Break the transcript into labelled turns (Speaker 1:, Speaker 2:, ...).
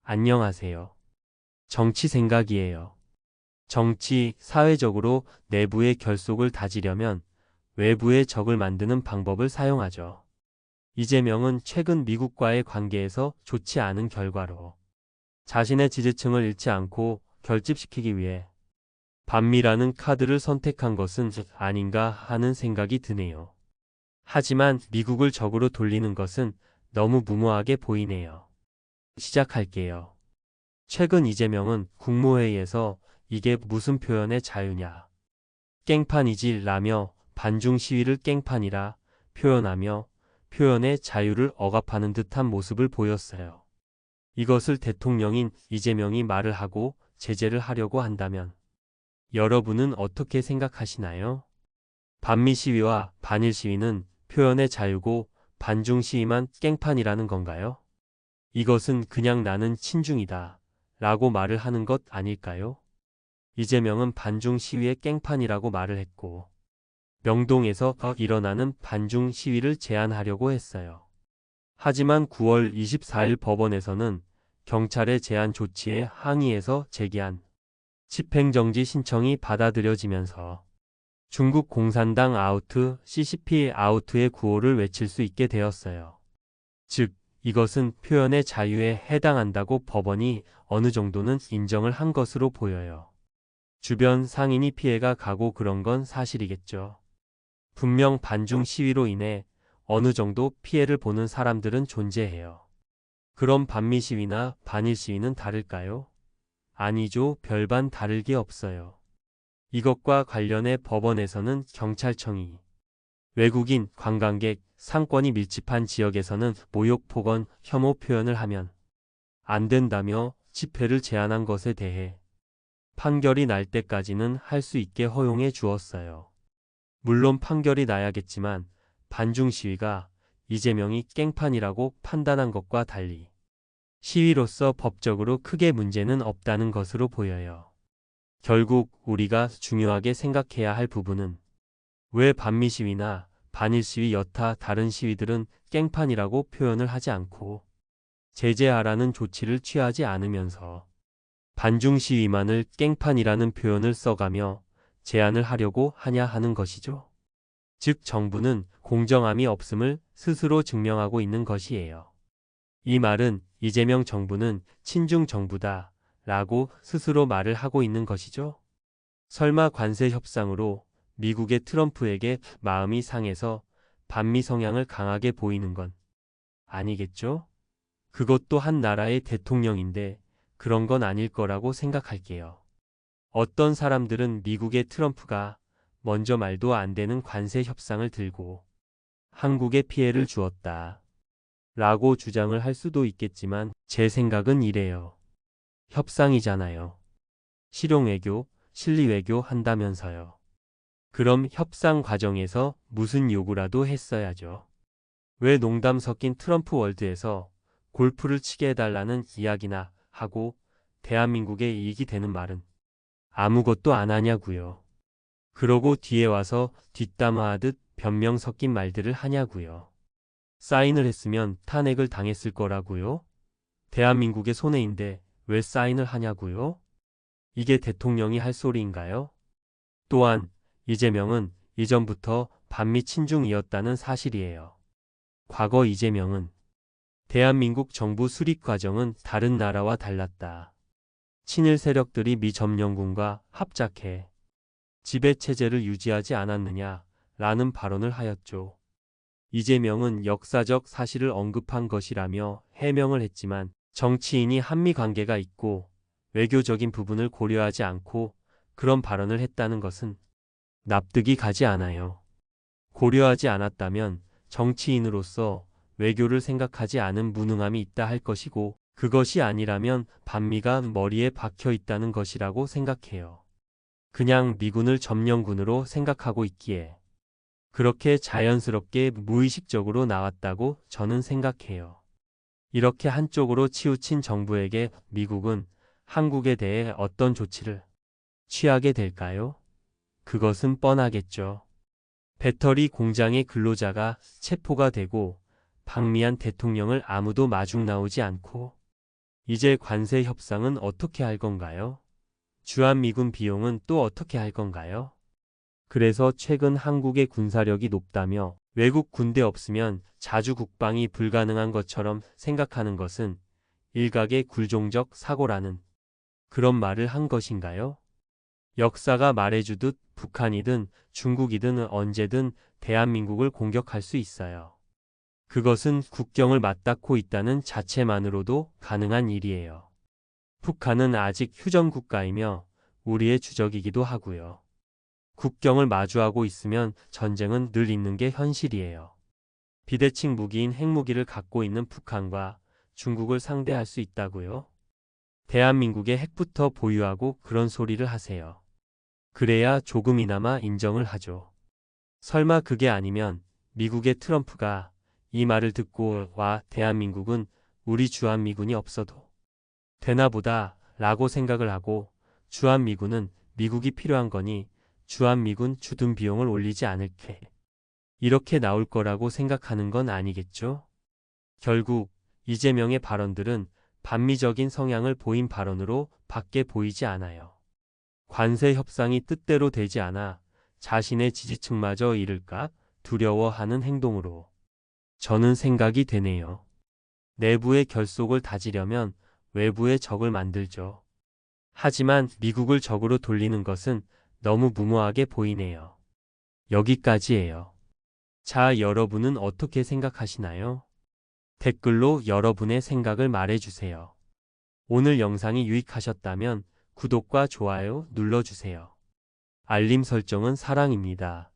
Speaker 1: 안녕하세요. 정치 생각이에요. 정치, 사회적으로 내부의 결속을 다지려면 외부의 적을 만드는 방법을 사용하죠. 이재명은 최근 미국과의 관계에서 좋지 않은 결과로 자신의 지지층을 잃지 않고 결집시키기 위해 반미라는 카드를 선택한 것은 아닌가 하는 생각이 드네요. 하지만 미국을 적으로 돌리는 것은 너무 무모하게 보이네요. 시작할게요. 최근 이재명은 국무회의에서 이게 무슨 표현의 자유냐, 깽판이지 라며 반중 시위를 깽판이라 표현하며 표현의 자유를 억압하는 듯한 모습을 보였어요. 이것을 대통령인 이재명이 말을 하고 제재를 하려고 한다면 여러분은 어떻게 생각하시나요? 반미 시위와 반일 시위는 표현의 자유고 반중 시위만 깽판이라는 건가요? 이것은 그냥 나는 친중이다 라고 말을 하는 것 아닐까요? 이재명은 반중 시위의 깽판이라고 말을 했고 명동에서 일어나는 반중 시위를 제한하려고 했어요. 하지만 9월 24일 법원에서는 경찰의 제한 조치에 항의해서 제기한 집행정지 신청이 받아들여지면서 중국 공산당 아우트, CCP 아우트의 구호를 외칠 수 있게 되었어요. 즉, 이것은 표현의 자유에 해당한다고 법원이 어느 정도는 인정을 한 것으로 보여요. 주변 상인이 피해가 가고 그런 건 사실이겠죠. 분명 반중 시위로 인해 어느 정도 피해를 보는 사람들은 존재해요. 그럼 반미 시위나 반일 시위는 다를까요? 아니죠. 별반 다를 게 없어요. 이것과 관련해 법원에서는 경찰청이 외국인, 관광객, 상권이 밀집한 지역에서는 모욕, 폭언, 혐오 표현을 하면 안 된다며 집회를 제한한 것에 대해 판결이 날 때까지는 할 수 있게 허용해 주었어요. 물론 판결이 나야겠지만 반중 시위가 이재명이 깽판이라고 판단한 것과 달리 시위로서 법적으로 크게 문제는 없다는 것으로 보여요. 결국 우리가 중요하게 생각해야 할 부분은 왜 반미 시위나 반일 시위 여타 다른 시위들은 깽판이라고 표현을 하지 않고 제재하라는 조치를 취하지 않으면서 반중 시위만을 깽판이라는 표현을 써가며 제한을 하려고 하냐 하는 것이죠. 즉 정부는 공정함이 없음을 스스로 증명하고 있는 것이에요. 이 말은 이재명 정부는 친중 정부다 라고 스스로 말을 하고 있는 것이죠. 설마 관세 협상으로 미국의 트럼프에게 마음이 상해서 반미 성향을 강하게 보이는 건 아니겠죠? 그것도 한 나라의 대통령인데 그런 건 아닐 거라고 생각할게요. 어떤 사람들은 미국의 트럼프가 먼저 말도 안 되는 관세 협상을 들고 한국에 피해를 주었다 라고 주장을 할 수도 있겠지만 제 생각은 이래요. 협상이잖아요. 실용외교, 실리외교 한다면서요. 그럼 협상 과정에서 무슨 요구라도 했어야죠. 왜 농담 섞인 트럼프 월드에서 골프를 치게 해달라는 이야기나 하고 대한민국에 이익이 되는 말은 아무것도 안 하냐고요. 그러고 뒤에 와서 뒷담화하듯 변명 섞인 말들을 하냐고요. 사인을 했으면 탄핵을 당했을 거라고요. 대한민국의 손해인데 왜 사인을 하냐고요? 이게 대통령이 할 소리인가요? 또한 이재명은 이전부터 반미 친중이었다는 사실이에요. 과거 이재명은 대한민국 정부 수립 과정은 다른 나라와 달랐다. 친일 세력들이 미 점령군과 합작해 지배체제를 유지하지 않았느냐 라는 발언을 하였죠. 이재명은 역사적 사실을 언급한 것이라며 해명을 했지만 정치인이 한미 관계가 있고 외교적인 부분을 고려하지 않고 그런 발언을 했다는 것은 납득이 가지 않아요. 고려하지 않았다면 정치인으로서 외교를 생각하지 않은 무능함이 있다 할 것이고 그것이 아니라면 반미가 머리에 박혀 있다는 것이라고 생각해요. 그냥 미군을 점령군으로 생각하고 있기에 그렇게 자연스럽게 무의식적으로 나왔다고 저는 생각해요. 이렇게 한쪽으로 치우친 정부에게 미국은 한국에 대해 어떤 조치를 취하게 될까요? 그것은 뻔하겠죠. 배터리 공장의 근로자가 체포가 되고 방미한 대통령을 아무도 마중 나오지 않고 이제 관세 협상은 어떻게 할 건가요? 주한미군 비용은 또 어떻게 할 건가요? 그래서 최근 한국의 군사력이 높다며 외국 군대 없으면 자주 국방이 불가능한 것처럼 생각하는 것은 일각의 굴종적 사고라는 그런 말을 한 것인가요? 역사가 말해주듯 북한이든 중국이든 언제든 대한민국을 공격할 수 있어요. 그것은 국경을 맞닿고 있다는 자체만으로도 가능한 일이에요. 북한은 아직 휴전 국가이며 우리의 주적이기도 하고요. 국경을 마주하고 있으면 전쟁은 늘 있는 게 현실이에요. 비대칭 무기인 핵무기를 갖고 있는 북한과 중국을 상대할 수 있다고요? 대한민국의 핵부터 보유하고 그런 소리를 하세요. 그래야 조금이나마 인정을 하죠. 설마 그게 아니면 미국의 트럼프가 이 말을 듣고 와 대한민국은 우리 주한미군이 없어도 되나 보다 라고 생각을 하고 주한미군은 미국이 필요한 거니 주한미군 주둔 비용을 올리지 않을게. 이렇게 나올 거라고 생각하는 건 아니겠죠? 결국 이재명의 발언들은 반미적인 성향을 보인 발언으로 밖에 보이지 않아요. 관세 협상이 뜻대로 되지 않아 자신의 지지층마저 잃을까 두려워하는 행동으로 저는 생각이 되네요. 내부의 결속을 다지려면 외부의 적을 만들죠. 하지만 미국을 적으로 돌리는 것은 너무 무모하게 보이네요. 여기까지예요. 자, 여러분은 어떻게 생각하시나요? 댓글로 여러분의 생각을 말해주세요. 오늘 영상이 유익하셨다면 구독과 좋아요 눌러주세요. 알림 설정은 사랑입니다.